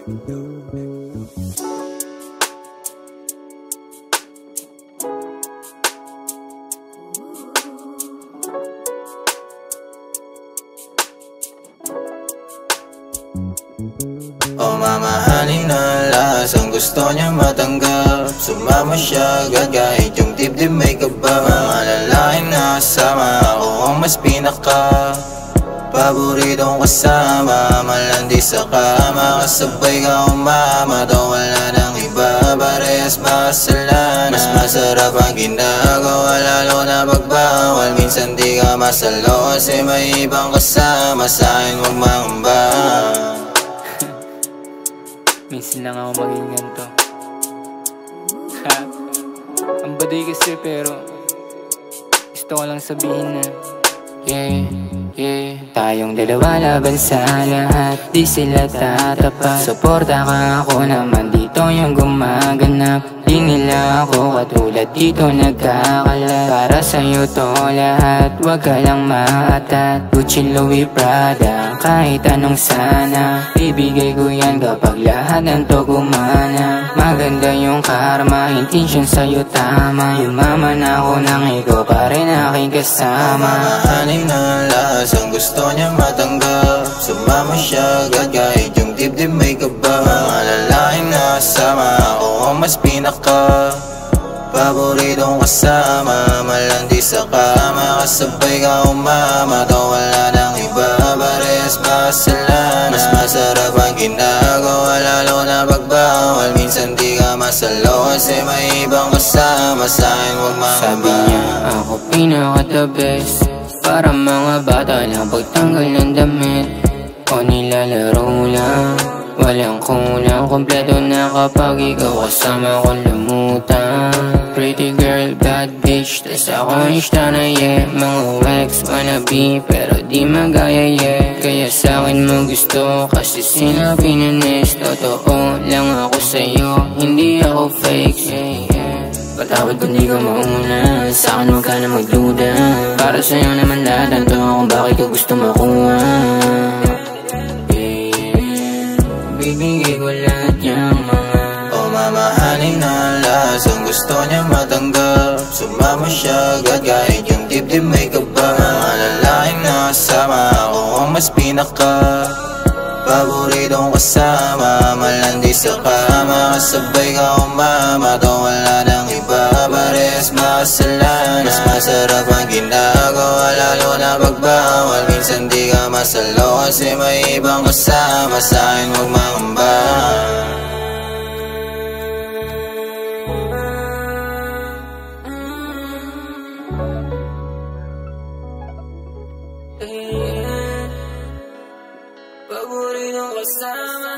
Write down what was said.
O mamahalin na lasang gusto niya matanggap. Sumama siya agad kahit yung dibdib may kaba. Mga lalaking nasama, ako ang mas pinaka paboritong kasama. Malandi sa kama, kasabay ka umama. Daw wala nang iba, parehas makasalan. Mas masarap ang ginagawa, lalo na pagbawal. Minsan di ka masalo kasi may ibang kasama. Sa'kin huwag mangamba. Minsan lang ako maging ganito. Ang baduy kasi pero gusto ko lang sabihin na tayong dalawa laban sa lahat, di sila tatapat. Suporta ka, ako naman dito yung gumaganap. Di nila ako katulad dito nagkakalat. Para sa'yo to lahat, wag ka lang maatat. Gucci, Louis, Prada, kahit anong sana, bibigay ko yan kapag lahat ng to gumana. Maganda yung karma, intention sa'yo tama. Yumaman ako nang ikaw pa rin aking kasama. Mamahalin na lasang gusto niya matanggap. Sumama siya agad kahit yung dibdib may kaba. Mga lalaking nasama, ako ang mas pinaka paboritong kasama. Malandi sa kama, kasabay ka umama. Daw wala nang iba, parehas makasalan. Mas masarap ang ginagawa, lalo na pagbawal. Minsan di ka masalo kasi may ibang kasama. Sa'kin huwag mangamba. Sabi niya ako pinaka the best, para mga bata lang pagtanggal ng damit o nilalaro lang. Walang kulang, kompleto na kapag ikaw kasama ko lumutan. Pretty girl, bad bitch, tas ako insta na mga ex wannabe pero di magaya kaya sa'kin mo gusto kasi sila pinanis. Totoo lang ako sa'yo, hindi ako fake. Patawad kung di ka mauna, sa'kin huwag ka na magduda. Para sa'yo naman lahat ng to kung bakit ka gusto makuha. Bibigay ko lahat yung mga mamahalin na lasang gusto niya matanggap. Sumama siya agad kahit yung dibdib may kaba. Mga lalaking nasama, ako ang mas pinaka paboritong kasama. Malandi sa kama, kasabay ka umama. Daw wala nang iba, parehas makasalan. Mas masarap ang ginagawa, lalo na pagbawal. Minsan di ka masalo kasi may ibang kasama. Sa'kin huwag mangamba. Paboritong kasama.